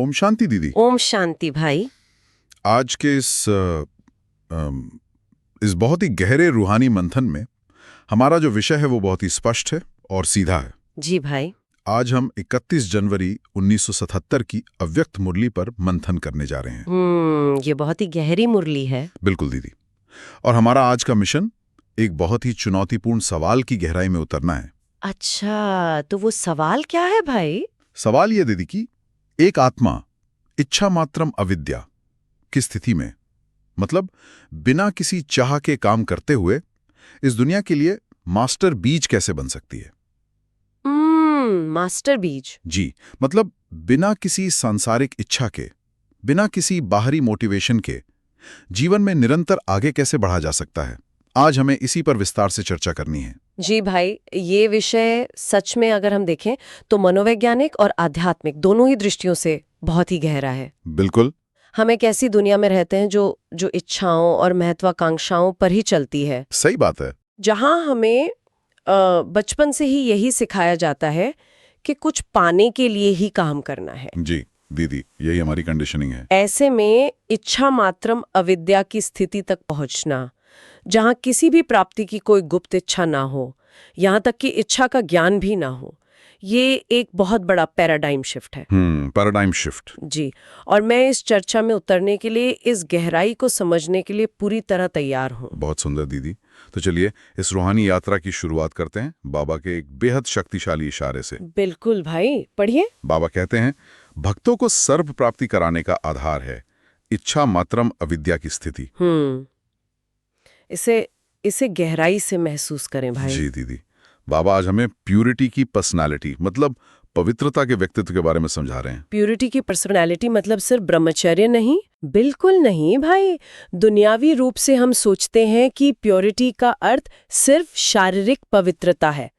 ओम शांति दीदी। ओम शांति भाई। आज के इस बहुत ही गहरे रूहानी मंथन में हमारा जो विषय है वो बहुत ही स्पष्ट है और सीधा है। जी भाई। आज हम 31 जनवरी 1977 की अव्यक्त मुरली पर मंथन करने जा रहे हैं। ये बहुत ही गहरी मुरली है। बिल्कुल दीदी। और हमारा आज का मिशन एक बहुत ही चुनौतीपूर्ण सवाल की गहराई में उतरना है। अच्छा, तो वो सवाल क्या है भाई? सवाल ये दीदी कि एक आत्मा इच्छा मात्रम अविद्या की स्थिति में, मतलब बिना किसी चाह के काम करते हुए इस दुनिया के लिए मास्टर बीज कैसे बन सकती है? मास्टर बीज। जी, मतलब बिना किसी सांसारिक इच्छा के, बिना किसी बाहरी मोटिवेशन के जीवन में निरंतर आगे कैसे बढ़ा जा सकता है। आज हमें इसी पर विस्तार से चर्चा करनी है। जी भाई, ये विषय सच में अगर हम देखें तो मनोवैज्ञानिक और आध्यात्मिक दोनों ही दृष्टियों से बहुत ही गहरा है। बिल्कुल। हम एक ऐसी दुनिया में रहते हैं जो इच्छाओं और महत्वाकांक्षाओं पर ही चलती है। सही बात है। जहां हमें बचपन से ही यही सिखाया जाता है कि कुछ पाने के लिए ही काम करना है। जी दीदी, यही हमारी कंडीशनिंग है। ऐसे में इच्छा मात्रम अविद्या की स्थिति तक पहुंचना, जहां किसी भी प्राप्ति की कोई गुप्त इच्छा ना हो, यहां तक कि इच्छा का ज्ञान भी ना हो, ये एक बहुत बड़ा पैराडाइम शिफ्ट है। Paradigm shift. जी, और मैं इस चर्चा में उतरने के लिए, इस गहराई को समझने के लिए पूरी तरह तैयार हूँ। बहुत सुंदर दीदी। तो चलिए इस रूहानी यात्रा की शुरुआत करते हैं बाबा के एक बेहद शक्तिशाली इशारे से। बिल्कुल भाई, पढ़िए। बाबा कहते हैं, भक्तों को सर्व प्राप्ति कराने का आधार है इच्छा मात्रम अविद्या की स्थिति। इसे गहराई से महसूस करें भाई। जी दीदी। बाबा आज हमें प्यूरिटी की पर्सनालिटी, मतलब पवित्रता के व्यक्तित्व के बारे में समझा रहे हैं। प्यूरिटी की पर्सनालिटी मतलब सिर्फ ब्रह्मचर्य नहीं, बिल्कुल नहीं भाई। दुनियावी रूप से हम सोचते हैं कि प्योरिटी का अर्थ सिर्फ शारीरिक पवित्रता है,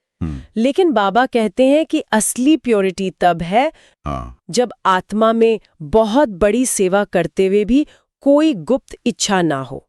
लेकिन बाबा कहते हैं कि असली प्योरिटी तब है जब आत्मा में बहुत बड़ी सेवा करते हुए भी कोई गुप्त इच्छा ना हो,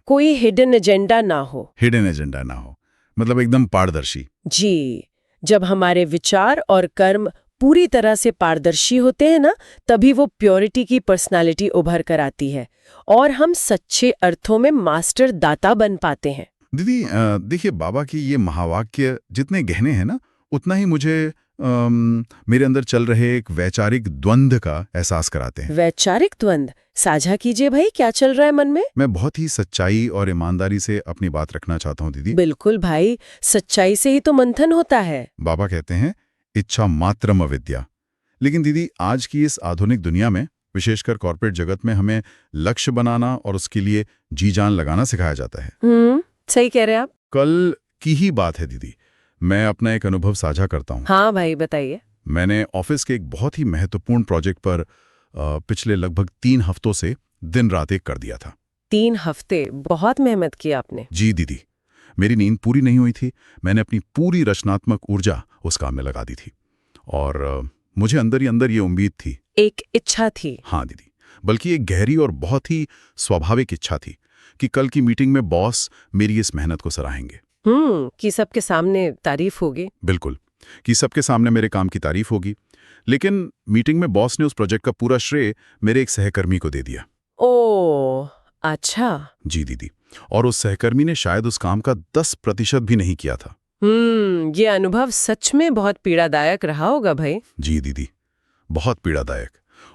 कोई हिडन एजेंडा ना हो। हिडन एजेंडा ना हो, मतलब एकदम पारदर्शी। जी, जब हमारे विचार और कर्म पूरी तरह से पारदर्शी होते हैं ना, तभी वो प्योरिटी की पर्सनालिटी उभर कर आती है और हम सच्चे अर्थों में मास्टर दाता बन पाते हैं। दीदी देखिए, बाबा की ये महावाक्य जितने गहने हैं ना, उतना ही मुझे मेरे अंदर चल रहे एक वैचारिक द्वंद्व का एहसास कराते हैं। वैचारिक द्वंद्व साझा कीजिए भाई, क्या चल रहा है मन में? मैं बहुत ही सच्चाई और ईमानदारी से अपनी बात रखना चाहता हूँ दीदी। बिल्कुल भाई, सच्चाई से ही तो मंथन होता है। बाबा कहते हैं इच्छा मात्रम अविद्या, लेकिन दीदी आज की इस आधुनिक दुनिया में, विशेषकर कॉर्पोरेट जगत में, हमें लक्ष्य बनाना और उसके लिए जी जान लगाना सिखाया जाता है। सही कह रहे हैं आप। कल की ही बात है दीदी, मैं अपना एक अनुभव साझा करता हूँ। हाँ भाई, बताइए। मैंने ऑफिस के एक बहुत ही महत्वपूर्ण प्रोजेक्ट पर पिछले लगभग 3 हफ्तों से दिन रात एक कर दिया था। 3 हफ्ते? बहुत मेहनत की आपने। जी दीदी, मेरी नींद पूरी नहीं हुई थी। मैंने अपनी पूरी रचनात्मक ऊर्जा उस काम में लगा दी थी और मुझे अंदर ही अंदर ये उम्मीद थी, एक इच्छा थी। हाँ दीदी, बल्कि एक गहरी और बहुत ही स्वाभाविक इच्छा थी कि कल की मीटिंग में बॉस मेरी इस मेहनत को सराहेंगे। कि सबके सामने तारीफ होगी। बिल्कुल, कि सबके सामने मेरे काम की तारीफ होगी। लेकिन मीटिंग में बॉस ने उस प्रोजेक्ट का पूरा श्रेय मेरे एक सहकर्मी को दे दिया। ओह, अच्छा। जी दीदी, और उस सहकर्मी ने शायद उस काम का 10% भी नहीं किया था। ये अनुभव सच में बहुत पीड़ादायक रहा होगा भाई। जी दीदी, बहुत पीड़ादायक।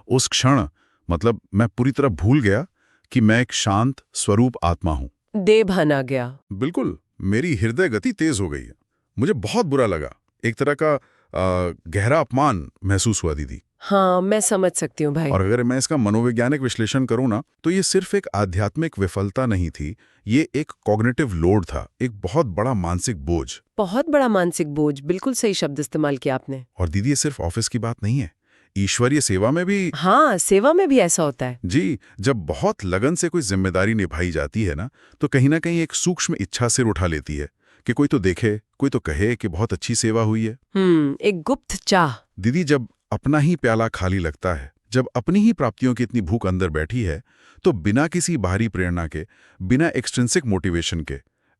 उस क्षण मतलब मैं पूरी तरह भूल गया कि मैं एक शांत स्वरूप आत्मा हूँ। देह बना गया। बिल्कुल, मेरी हृदय गति तेज हो गई है। मुझे बहुत बुरा लगा, एक तरह का गहरा अपमान महसूस हुआ दीदी। हाँ, मैं समझ सकती हूँ भाई। और अगर मैं इसका मनोवैज्ञानिक विश्लेषण करूँ ना, तो ये सिर्फ एक आध्यात्मिक विफलता नहीं थी, ये एक कॉग्निटिव लोड था, एक बहुत बड़ा मानसिक बोझ। बहुत बड़ा मानसिक बोझ, बिल्कुल सही शब्द इस्तेमाल किया आपने। और दीदी, ये सिर्फ ऑफिस की बात नहीं है, ईश्वरीय सेवा में भी। हाँ, सेवा में भी ऐसा होता है। जी, जब बहुत लगन से कोई जिम्मेदारी निभाई जाती है ना, तो कहीं ना कहीं एक सूक्ष्म इच्छा सिर उठा लेती है कि कोई तो देखे, कोई तो कहे कि बहुत अच्छी सेवा हुई है। एक गुप्त चाह। दीदी, जब अपना ही प्याला खाली लगता है, जब अपनी ही प्राप्तियों की इतनी भूख अंदर बैठी है, तो बिना किसी बाहरी प्रेरणा के, बिना एक्सट्रिंसिक मोटिवेशन के,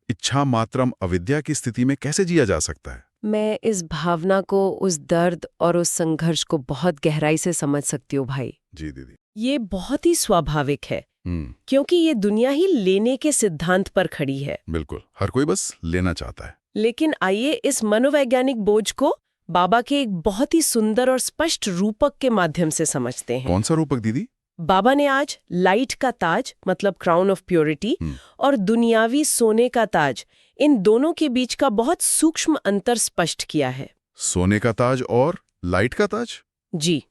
इच्छा मात्रम अविद्या की स्थिति में कैसे जिया जा सकता है? मैं इस भावना को, उस दर्द और उस संघर्ष को बहुत गहराई से समझ सकती हूँ भाई। जी दीदी। ये बहुत ही स्वाभाविक है, क्योंकि ये दुनिया ही लेने के सिद्धांत पर खड़ी है। बिल्कुल, हर कोई बस लेना चाहता है। लेकिन आइए इस मनोवैज्ञानिक बोझ को बाबा के एक बहुत ही सुंदर और स्पष्ट रूपक के माध्यम से समझते हैं। कौन सा रूपक दीदी? बाबा ने आज लाइट का ताज मतलब क्राउन ऑफ प्योरिटी और दुनियावी सोने का ताज, इन दोनों के बीच का बहुत सूक्ष्म अंतर स्पष्ट किया है। सोने का ताज और लाइट का ताज? जी,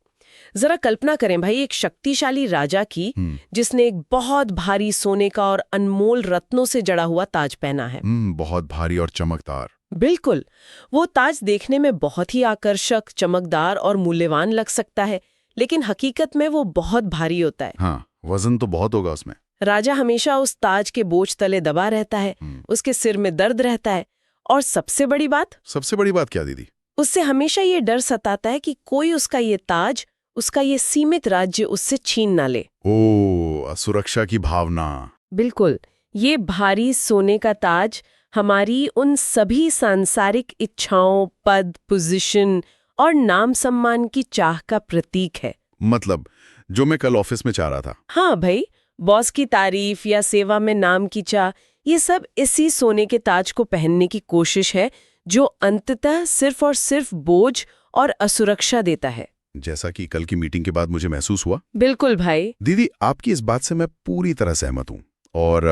जरा कल्पना करें भाई, एक शक्तिशाली राजा की जिसने एक बहुत भारी सोने का और अनमोल रत्नों से जड़ा हुआ ताज पहना है। बहुत भारी और चमकदार। बिल्कुल, वो ताज देखने में बहुत ही आकर्षक, चमकदार और मूल्यवान लग सकता है, लेकिन हकीकत में वो बहुत भारी होता है। हाँ, वजन तो बहुत होगा उसमें। राजा हमेशा उस ताज के बोझ तले दबा रहता है, उसके सिर में दर्द रहता है, और सबसे बड़ी बात क्या दीदी? उससे हमेशा ये डर सताता है कि कोई उसका ये ताज, उसका ये सीमित राज्य उससे छीन ना ले। ओ, सुरक्षा की भावना। बिल्कुल, ये भारी सोने का ताज हमारी उन सभी सांसारिक इच्छाओं, पद, पोजीशन और नाम सम्मान की चाह का प्रतीक है। मतलब जो मैं कल ऑफिस में चाह रहा था। हाँ भाई, बॉस की तारीफ या सेवा में नाम की चाह, ये सब इसी सोने के ताज को पहनने की कोशिश है, जो अंततः सिर्फ और सिर्फ बोझ और असुरक्षा देता है। जैसा कि कल की मीटिंग के बाद मुझे महसूस हुआ। बिल्कुल भाई। दीदी, आपकी इस बात से मैं पूरी तरह सहमत हूँ। और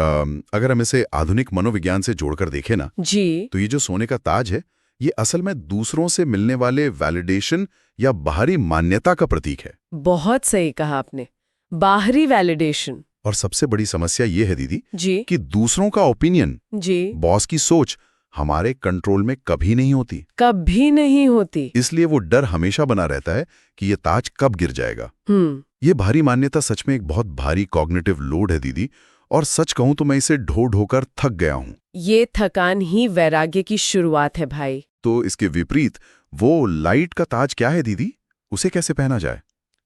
अगर हम इसे आधुनिक मनोविज्ञान से जोड़कर देखें ना जी, तो ये जो सोने का ताज है, ये असल में दूसरों से मिलने वाले वैलिडेशन या बाहरी मान्यता का प्रतीक है। बहुत सही कहा आपने, बाहरी वैलिडेशन। और सबसे बड़ी समस्या ये है दीदी जी कि दूसरों का ओपिनियन, जी, बॉस की सोच हमारे कंट्रोल में कभी नहीं होती। कभी नहीं होती। इसलिए वो डर हमेशा बना रहता है कि ये ताज कब गिर जाएगा। ये भारी मान्यता सच में एक बहुत भारी कॉग्निटिव लोड है दीदी, और सच कहूं तो मैं इसे ढो ढोकर थक गया हूं। ये थकान ही वैराग्य की शुरुआत है भाई। तो इसके विपरीत वो लाइट का ताज क्या है दीदी? उसे कैसे पहना जाए?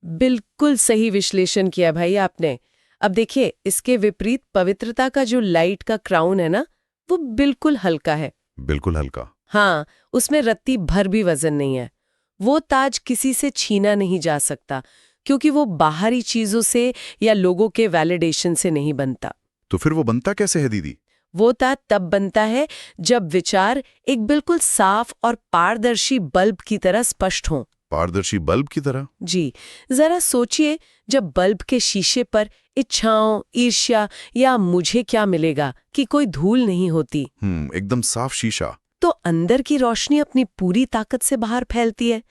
बिल्कुल सही विश्लेषण किया भाई आपने। अब देखिए, इसके विपरीत पवित्रता का जो लाइट का क्राउन है ना, वो बिल्कुल हल्का है। बिल्कुल हल्का? हाँ, उसमें रत्ती भर भी वजन नहीं है। वो ताज किसी से छीना नहीं जा सकता, क्योंकि वो बाहरी चीजों से या लोगों के वैलिडेशन से नहीं बनता। तो फिर वो बनता कैसे है दीदी? वो ताज तब बनता है जब विचार एक बिल्कुल साफ और पारदर्शी बल्ब की तरह स्पष्ट हों। पारदर्शी बल्ब की तरह? जी, जरा सोचिए, जब बल्ब के शीशे पर इच्छाओं, ईर्ष्या या मुझे क्या मिलेगा कि कोई धूल नहीं होती, एकदम साफ शीशा, तो अंदर की रोशनी अपनी पूरी ताकत से बाहर फैलती है।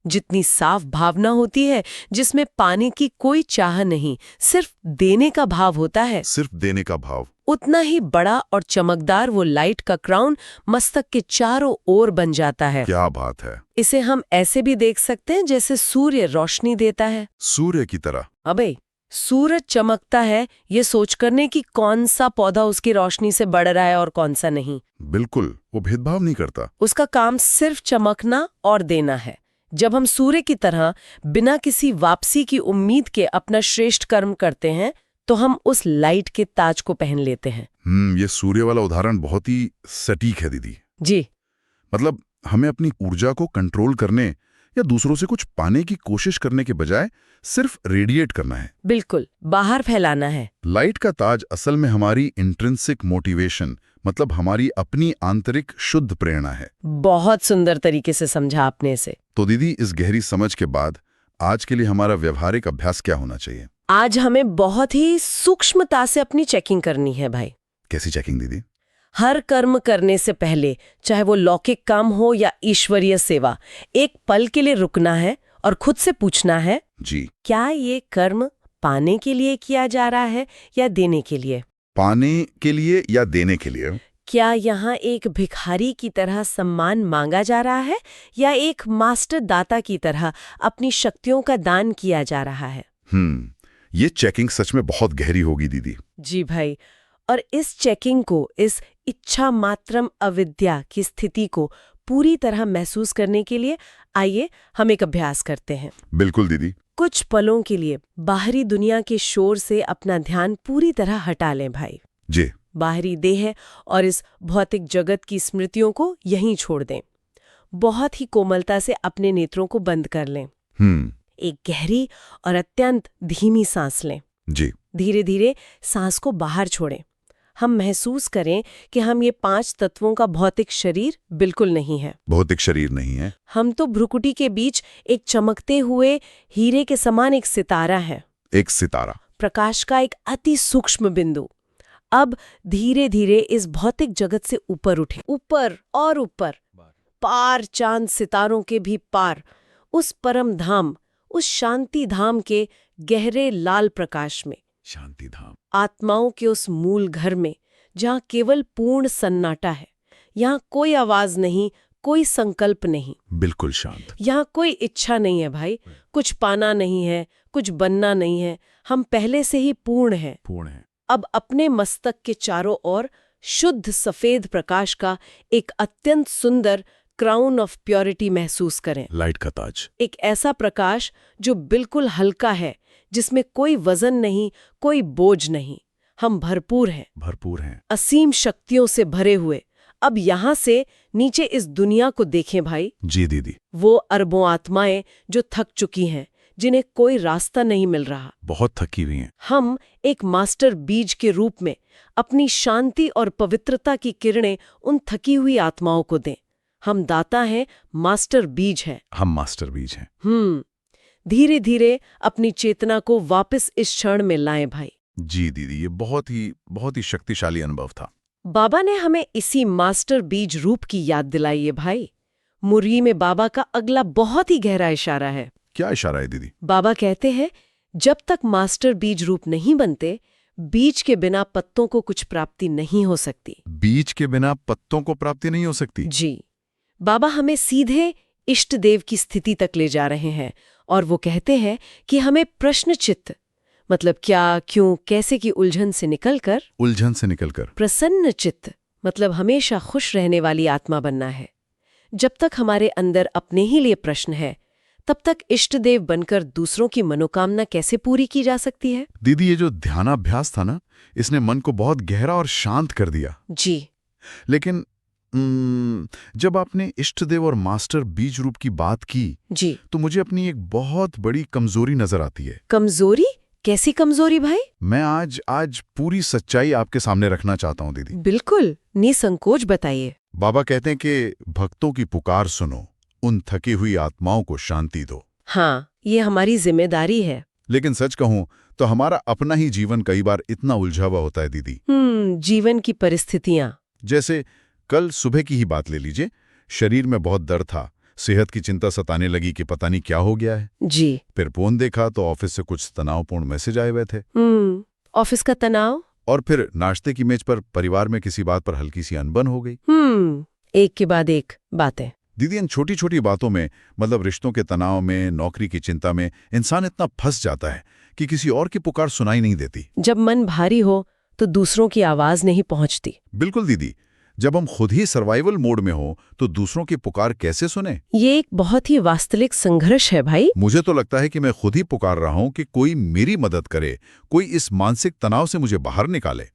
जितनी साफ भावना होती है, जिसमें पाने की कोई चाह नहीं, सिर्फ देने का भाव होता है, सिर्फ देने का भाव, उतना ही बड़ा और चमकदार वो लाइट का क्राउन मस्तक के चारों ओर बन जाता है। क्या बात है! इसे हम ऐसे भी देख सकते हैं जैसे सूर्य रोशनी देता है। सूर्य की तरह? अबे, सूरज चमकता है ये सोच करने कि कौन सा पौधा उसकी रोशनी से बढ़ रहा है और कौन सा नहीं। बिल्कुल, वो भेदभाव नहीं करता। उसका काम सिर्फ चमकना और देना है। जब हम सूर्य की तरह बिना किसी वापसी की उम्मीद के अपना श्रेष्ठ कर्म करते हैं, तो हम उस लाइट के ताज को पहन लेते हैं। ये सूर्य वाला उदाहरण बहुत ही सटीक है दीदी। जी, मतलब हमें अपनी ऊर्जा को कंट्रोल करने या दूसरों से कुछ पाने की कोशिश करने के बजाय सिर्फ रेडिएट करना है। बिल्कुल, बाहर फैलाना है। लाइट का ताज असल में हमारी इंट्रिंसिक मोटिवेशन, मतलब हमारी अपनी आंतरिक शुद्ध प्रेरणा है। बहुत सुंदर तरीके से समझा आपने इसे। तो दीदी, इस गहरी समझ के बाद आज के लिए हमारा व्यवहारिक अभ्यास क्या होना चाहिए? आज हमें बहुत ही सूक्ष्मता से अपनी चेकिंग करनी है भाई। कैसी चेकिंग दीदी? हर कर्म करने से पहले, चाहे वो लौकिक काम हो या ईश्वरीय सेवा, एक पल के लिए रुकना है और खुद से पूछना है, जी, क्या ये कर्म पाने के लिए किया जा रहा है या देने के लिए? पाने के लिए या देने के लिए? क्या यहाँ एक भिखारी की तरह सम्मान मांगा जा रहा है या एक मास्टर दाता की तरह अपनी शक्तियों का दान किया जा रहा है? ये चेकिंग सच में बहुत गहरी होगी दीदी। जी भाई, और इस चेकिंग को, इस इच्छा मात्रम अविद्या की स्थिति को पूरी तरह महसूस करने के लिए आइए हम एक अभ्यास करते हैं। बिल्कुल दीदी। कुछ पलों के लिए बाहरी दुनिया के शोर से अपना ध्यान पूरी तरह हटा लें भाई। जी। बाहरी देह और इस भौतिक जगत की स्मृतियों को यहीं छोड़ दें। बहुत ही कोमलता से अपने नेत्रों को बंद कर लें। एक गहरी और अत्यंत धीमी सांस लें। जी। धीरे धीरे सांस को बाहर छोड़ें। हम महसूस करें कि हम ये 5 तत्वों का भौतिक शरीर बिल्कुल नहीं है। भौतिक शरीर नहीं है। हम तो भ्रुकुटी के बीच एक चमकते हुए हीरे के समान एक सितारा है। एक सितारा। प्रकाश का एक अति सूक्ष्म बिंदु। अब धीरे धीरे इस भौतिक जगत से ऊपर उठे, ऊपर और ऊपर, पार चांद सितारों के भी पार, उस परम धाम, उस शांति धाम के गहरे लाल प्रकाश में। शांति धाम। आत्माओं के उस मूल घर में, जहाँ केवल पूर्ण सन्नाटा है। यहाँ कोई आवाज नहीं, कोई संकल्प नहीं। बिल्कुल शांत। यहाँ कोई इच्छा नहीं है भाई, कुछ पाना नहीं है, कुछ बनना नहीं है। हम पहले से ही पूर्ण हैं। पूर्ण है। अब अपने मस्तक के चारों ओर शुद्ध सफेद प्रकाश का एक अत्यंत सुंदर क्राउन ऑफ प्योरिटी महसूस करें। लाइट का ताज। एक ऐसा प्रकाश जो बिल्कुल हल्का है, जिसमें कोई वजन नहीं, कोई बोझ नहीं। हम भरपूर हैं। भरपूर हैं। असीम शक्तियों से भरे हुए। अब यहाँ से नीचे इस दुनिया को देखें भाई। जी दीदी। वो अरबों आत्माएं जो थक चुकी हैं, जिन्हें कोई रास्ता नहीं मिल रहा। बहुत थकी हुई हैं। हम एक मास्टर बीज के रूप में अपनी शांति और पवित्रता की किरणें उन थकी हुई आत्माओं को दें। हम दाता हैं, मास्टर बीज हैं। हम मास्टर बीज हैं। धीरे धीरे अपनी चेतना को वापस इस क्षण में लाएं भाई। जी दीदी, ये बहुत ही शक्तिशाली अनुभव था। बाबा ने हमें इसी मास्टर बीज रूप की याद दिलाई है भाई। मुरली में बाबा का अगला बहुत ही गहरा इशारा है। क्या इशारा है दीदी? बाबा कहते हैं, जब तक मास्टर बीज रूप नहीं बनते, बीज के बिना पत्तों को कुछ प्राप्ति नहीं हो सकती। बीज के बिना पत्तों को प्राप्ति नहीं हो सकती? जी। बाबा हमें सीधे इष्ट देव की स्थिति तक ले जा रहे हैं और वो कहते हैं कि हमें प्रश्नचित्त, मतलब क्या, क्यों, कैसे की उलझन से निकलकर प्रसन्न चित्त, मतलब हमेशा खुश रहने वाली आत्मा बनना है। जब तक हमारे अंदर अपने ही लिए प्रश्न है, तब तक इष्ट देव बनकर दूसरों की मनोकामना कैसे पूरी की जा सकती है? दीदी, ये जो ध्यानाभ्यास था ना, इसने मन को बहुत गहरा और शांत कर दिया। जी। लेकिन जब आपने इष्ट देव और मास्टर बीज रूप की बात की जी, तो मुझे अपनी एक बहुत बड़ी कमजोरी नजर आती है। कमजोरी? कैसी कमजोरी भाई? मैं आज पूरी सच्चाई आपके सामने रखना चाहता हूँ दीदी। बिल्कुल, निसंकोच बताइए। बाबा कहते हैं कि भक्तों की पुकार सुनो, उन थकी हुई आत्माओं को शांति दो। हाँ, ये हमारी जिम्मेदारी है। लेकिन सच कहूं तो हमारा अपना ही जीवन कई बार इतना उलझा हुआ होता है दीदी। जीवन की परिस्थितियां। जैसे कल सुबह की ही बात ले लीजिए। शरीर में बहुत दर्द था, सेहत की चिंता सताने लगी कि पता नहीं क्या हो गया है। जी। फिर फोन देखा तो ऑफिस से कुछ तनावपूर्ण मैसेज आए हुए थे। ऑफिस का तनाव। और फिर नाश्ते की मेज पर परिवार में किसी बात पर हल्की सी अनबन हो गई। एक के बाद एक बातें। दीदी, इन छोटी छोटी बातों में, मतलब रिश्तों के तनाव में, नौकरी की चिंता में, इंसान इतना फंस जाता है कि किसी और की पुकार सुनाई नहीं देती। जब मन भारी हो तो दूसरों की आवाज नहीं पहुंचती। बिल्कुल दीदी, जब हम खुद ही सर्वाइवल मोड में हो तो दूसरों की पुकार कैसे सुने? ये एक बहुत ही वास्तविक संघर्ष है भाई। मुझे तो लगता है कि मैं खुद ही पुकार रहा हूं कि कोई मेरी मदद करे, कोई इस मानसिक तनाव से मुझे बाहर निकाले।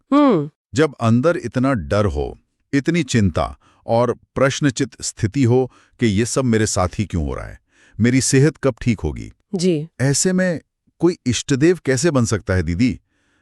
जब अंदर इतना डर हो, इतनी चिंता और प्रश्नचित स्थिति हो कि ये सब मेरे साथ ही क्यों हो रहा है, मेरी सेहत कब ठीक होगी जी, ऐसे में कोई इष्टदेव कैसे बन सकता है दीदी?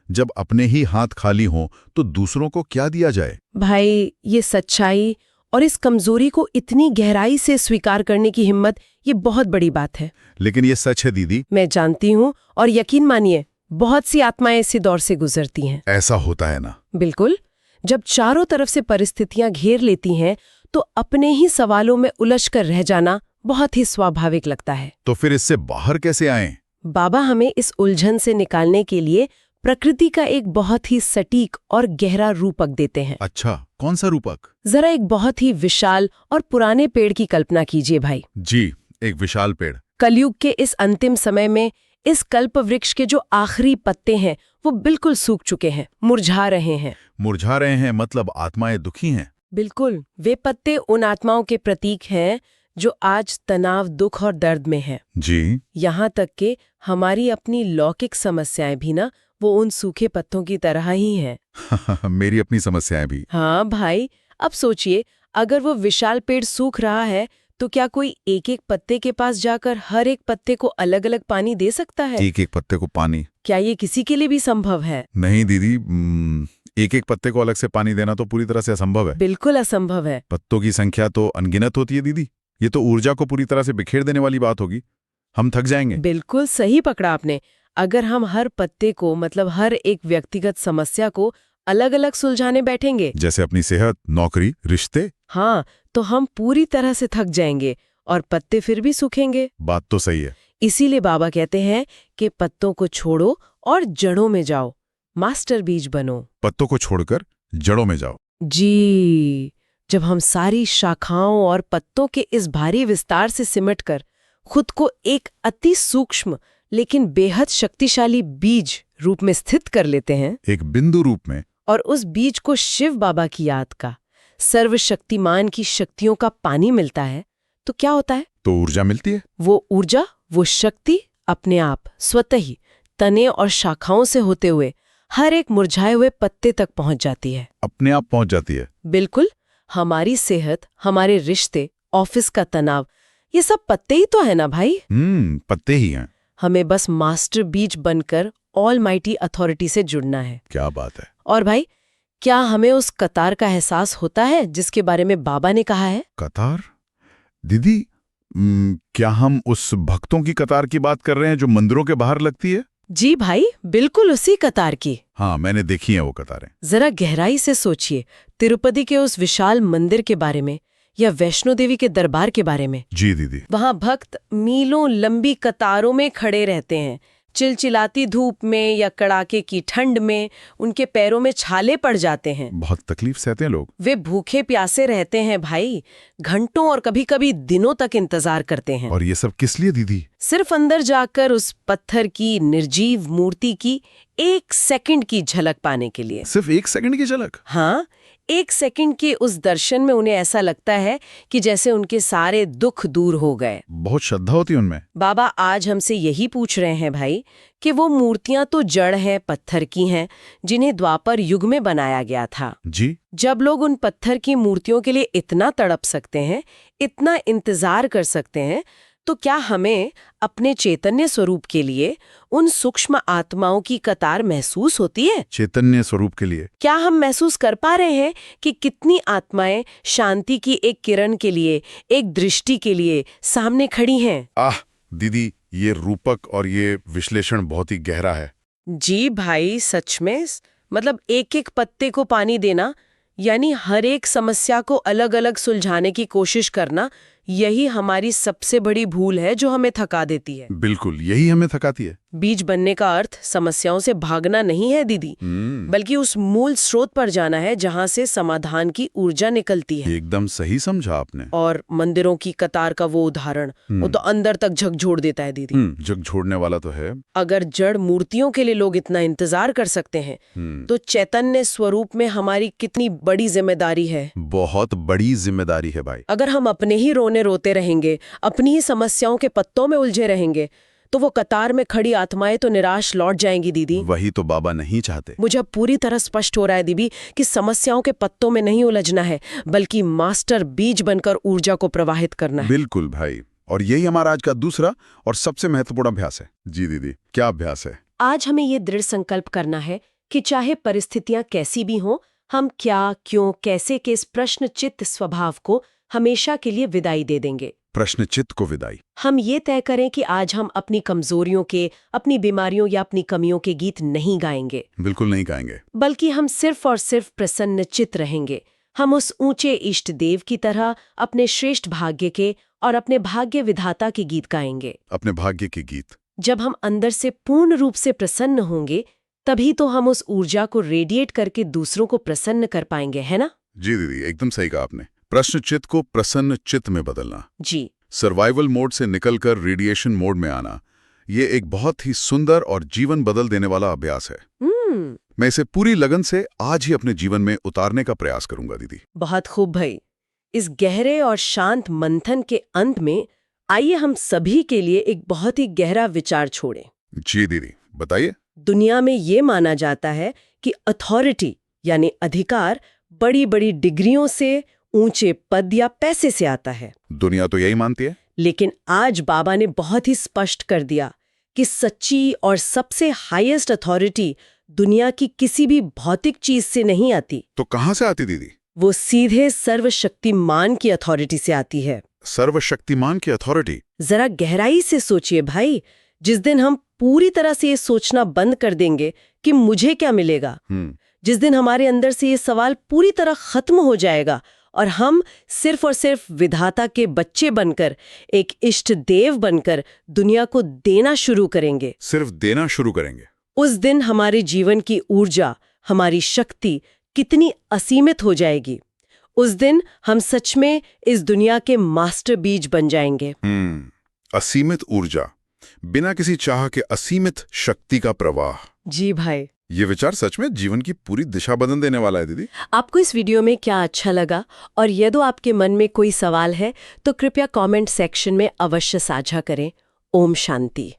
जब अपने ही हाथ खाली हों तो दूसरों को क्या दिया जाए? भाई, ये सच्चाई और इस कमजोरी को इतनी गहराई से स्वीकार करने की हिम्मत, ये बहुत बड़ी बात है। लेकिन ये सच है दीदी। मैं जानती हूँ, और यकीन मानिए, बहुत सी आत्माएं इसी दौर से गुजरती हैं। ऐसा होता है ना? बिल्कुल। जब चारों तरफ से परिस्थितियां घेर लेती हैं तो अपने ही सवालों में उलझकर रह जाना बहुत ही स्वाभाविक लगता है। तो फिर इससे बाहर कैसे आएं? बाबा हमें इस उलझन से निकालने के लिए प्रकृति का एक बहुत ही सटीक और गहरा रूपक देते हैं। अच्छा, कौन सा रूपक? जरा एक बहुत ही विशाल और पुराने पेड़ की कल्पना कीजिए भाई। जी, एक विशाल पेड़। कलयुग के इस अंतिम समय में इस कल्प वृक्ष के जो आखिरी पत्ते हैं वो बिल्कुल सूख चुके हैं, मुरझा रहे हैं। मुरझा रहे हैं मतलब आत्माएं दुखी हैं? बिल्कुल। वे पत्ते उन आत्माओं के प्रतीक हैं जो आज तनाव, दुख और दर्द में हैं। जी। यहाँ तक कि हमारी अपनी लौकिक समस्याएं भी ना, वो उन सूखे पत्तों की तरह ही हैं। मेरी अपनी समस्याएं भी। हाँ भाई, अब सोचिए, अगर वो विशाल पेड़ सूख रहा है तो क्या कोई एक एक पत्ते के पास जाकर हर एक पत्ते को अलग अलग पानी दे सकता है? एक एक पत्ते को पानी? क्या ये किसी के लिए भी संभव है? नहीं दीदी, एक एक पत्ते को अलग से पानी देना तो पूरी तरह से असंभव है। बिल्कुल असंभव है। पत्तों की संख्या तो अनगिनत होती है दीदी। ये तो ऊर्जा को पूरी तरह से बिखेर देने वाली बात होगी। हम थक जाएंगे। बिल्कुल सही पकड़ा आपने। अगर हम हर पत्ते को मतलब हर एक व्यक्तिगत समस्या को अलग अलग सुलझाने बैठेंगे, जैसे अपनी सेहत, नौकरी, रिश्ते। हाँ, तो हम पूरी तरह से थक जाएंगे और पत्ते फिर भी सूखेंगे। बात तो सही है। इसीलिए बाबा कहते हैं कि पत्तों को छोड़ो और जड़ों में जाओ, मास्टर बीज बनो। पत्तों को छोड़कर जड़ों में जाओ। जी, जब हम सारी शाखाओं और पत्तों के इस भारी विस्तार से सिमटकर खुद को एक अति सूक्ष्म लेकिन बेहद शक्तिशाली बीज रूप में स्थित कर लेते हैं, एक बिंदु रूप में, और उस बीज को शिव बाबा की याद का, सर्वशक्तिमान की शक्तियों का पानी मिलता है, तो क्या होता है? तो ऊर्जा मिलती है। वो ऊर्जा, वो शक्ति अपने आप स्वतः ही तने और शाखाओं से होते हुए हर एक मुरझाए हुए पत्ते तक पहुंच जाती है। अपने आप पहुंच जाती है। बिल्कुल। हमारी सेहत, हमारे रिश्ते, ऑफिस का तनाव, ये सब पत्ते ही तो है ना भाई। पत्ते ही हैं। हमें बस मास्टर बीज बनकर ऑलमाइटी अथॉरिटी से जुड़ना है। क्या बात है। और भाई, क्या हमें उस कतार का एहसास होता है जिसके बारे में बाबा ने कहा है? कतार? दीदी, क्या हम उस भक्तों की कतार की बात कर रहे हैं जो मंदिरों के बाहर लगती है? जी भाई, बिल्कुल उसी कतार की। हाँ, मैंने देखी है वो कतारें। जरा गहराई से सोचिए, तिरुपति के उस विशाल मंदिर के बारे में या वैष्णो देवी के दरबार के बारे में। जी दीदी। वहां भक्त मीलों लंबी कतारों में खड़े रहते हैं। चिलचिलाती धूप में या कड़ाके की ठंड में उनके पैरों में छाले पड़ जाते हैं। बहुत तकलीफ सहते हैं लोग। वे भूखे प्यासे रहते हैं भाई, घंटों और कभी-कभी दिनों तक इंतजार करते हैं। और ये सब किस लिए दीदी? सिर्फ अंदर जाकर उस पत्थर की निर्जीव मूर्ति की 1 सेकंड की झलक पाने के लिए। सिर्फ 1 सेकंड की झलक? हाँ, 1 सेकंड के उस दर्शन में उन्हें ऐसा लगता है कि जैसे उनके सारे दुख दूर हो गए। बहुत श्रद्धा होती है उनमें। बाबा आज हमसे यही पूछ रहे हैं भाई कि वो मूर्तियां तो जड़ हैं, पत्थर की हैं, जिन्हें द्वापर युग में बनाया गया था। जी। जब लोग उन पत्थर की मूर्तियों के लिए इतना तड़प सकते हैं, इतना इंतजार कर सकते हैं, तो क्या हमें अपने चैतन्य स्वरूप के लिए उन सूक्ष्म आत्माओं की कतार महसूस होती है? चैतन्य स्वरूप के लिए क्या हम महसूस कर पा रहे हैं कि कितनी आत्माएं शांति की एक किरण के लिए, एक दृष्टि के लिए सामने खड़ी हैं? दीदी, ये रूपक और ये विश्लेषण बहुत ही गहरा है। जी भाई, सच में। मतलब एक एक पत्ते को पानी देना, यानी हर एक समस्या को अलग अलग सुलझाने की कोशिश करना, यही हमारी सबसे बड़ी भूल है जो हमें थका देती है। बिल्कुल, यही हमें थकाती है। बीज बनने का अर्थ समस्याओं से भागना नहीं है दीदी, बल्कि उस मूल स्रोत पर जाना है जहां से समाधान की ऊर्जा निकलती है। एकदम सही समझा आपने। और मंदिरों की कतार का वो उदाहरण, वो तो अंदर तक झकझोर देता है दीदी। झकझोरने वाला तो है। अगर जड़ मूर्तियों के लिए लोग इतना इंतजार कर सकते हैं, तो चैतन्य स्वरूप में हमारी कितनी बड़ी जिम्मेदारी है। बहुत बड़ी जिम्मेदारी है भाई। अगर हम अपने ही रोते रहेंगे, अपनी ही समस्याओं के पत्तों में उलझे रहेंगे, तो वो कतार में खड़ी आत्माएं तो निराश लौट जाएंगी दीदी। वही तो बाबा नहीं चाहते। मुझे अब पूरी तरह स्पष्ट हो रहा है दीदी कि समस्याओं के पत्तों में नहीं उलझना है, बल्कि मास्टर बीज बनकर ऊर्जा को प्रवाहित करना है। बिल्कुल भाई, और यही हमारा आज का दूसरा और सबसे महत्वपूर्ण अभ्यास है। जी दीदी, क्या अभ्यास है? आज हमें ये दृढ़ संकल्प करना है कि चाहे परिस्थितियां कैसी भी हों, हम क्या, क्यों, कैसे के इस प्रश्नचित्त स्वभाव को हमेशा के लिए विदाई दे देंगे। प्रश्नचित्त को विदाई। हम ये तय करें कि आज हम अपनी कमजोरियों के, अपनी बीमारियों या अपनी कमियों के गीत नहीं गाएंगे। बिल्कुल नहीं गाएंगे। बल्कि हम सिर्फ और सिर्फ प्रसन्नचित्त रहेंगे। हम उस ऊंचे इष्ट देव की तरह अपने श्रेष्ठ भाग्य के और अपने भाग्य विधाता के गीत गाएंगे। अपने भाग्य के गीत। जब हम अंदर से पूर्ण रूप से प्रसन्न होंगे, तभी तो हम उस ऊर्जा को रेडिएट करके दूसरों को प्रसन्न कर पाएंगे, है ना? जी दीदी, एकदम सही कहा आपने। प्रश्नचित्त को प्रसन्न चित्त में बदलना। जी। सर्वाइवल मोड से निकलकर रेडिएशन मोड में आना, ये एक बहुत ही सुंदर और जीवन बदल देने वाला अभ्यास है। मैं इसे पूरी लगन से आज ही अपने जीवन में उतारने का प्रयास करूंगा दीदी। बहुत खूब भाई। इस गहरे और शांत मंथन के अंत में आइए हम सभी के लिए एक बहुत ही गहरा विचार छोड़ें। जी दीदी, बताइए। दुनिया में ये माना जाता है कि अथॉरिटी यानी अधिकार बड़ी बड़ी डिग्रियों से, ऊंचे पद या पैसे से आता है। दुनिया तो यही मानती है। लेकिन आज बाबा ने बहुत ही स्पष्ट कर दिया कि सच्ची और सबसे हाईएस्ट अथॉरिटी दुनिया की किसी भी भौतिक चीज से नहीं आती। तो कहाँ से आती दीदी? वो सीधे सर्वशक्तिमान की अथॉरिटी से आती है। सर्वशक्तिमान की अथॉरिटी? जरा गहराई से सोचिए भाई, जिस दिन हम पूरी तरह से ये सोचना बंद कर देंगे कि मुझे क्या मिलेगा, जिस दिन हमारे अंदर से ये सवाल पूरी तरह खत्म हो जाएगा और हम सिर्फ और सिर्फ विधाता के बच्चे बनकर, एक इष्ट देव बनकर दुनिया को देना शुरू करेंगे, सिर्फ देना शुरू करेंगे, उस दिन हमारे जीवन की ऊर्जा, हमारी शक्ति कितनी असीमित हो जाएगी। उस दिन हम सच में इस दुनिया के मास्टर बीज बन जाएंगे। असीमित ऊर्जा, बिना किसी चाह के असीमित शक्ति का प्रवाह। जी भाई, ये विचार सच में जीवन की पूरी दिशा बदल देने वाला है दीदी। आपको इस वीडियो में क्या अच्छा लगा, और यदि आपके मन में कोई सवाल है तो कृपया कमेंट सेक्शन में अवश्य साझा करें। ओम शांति।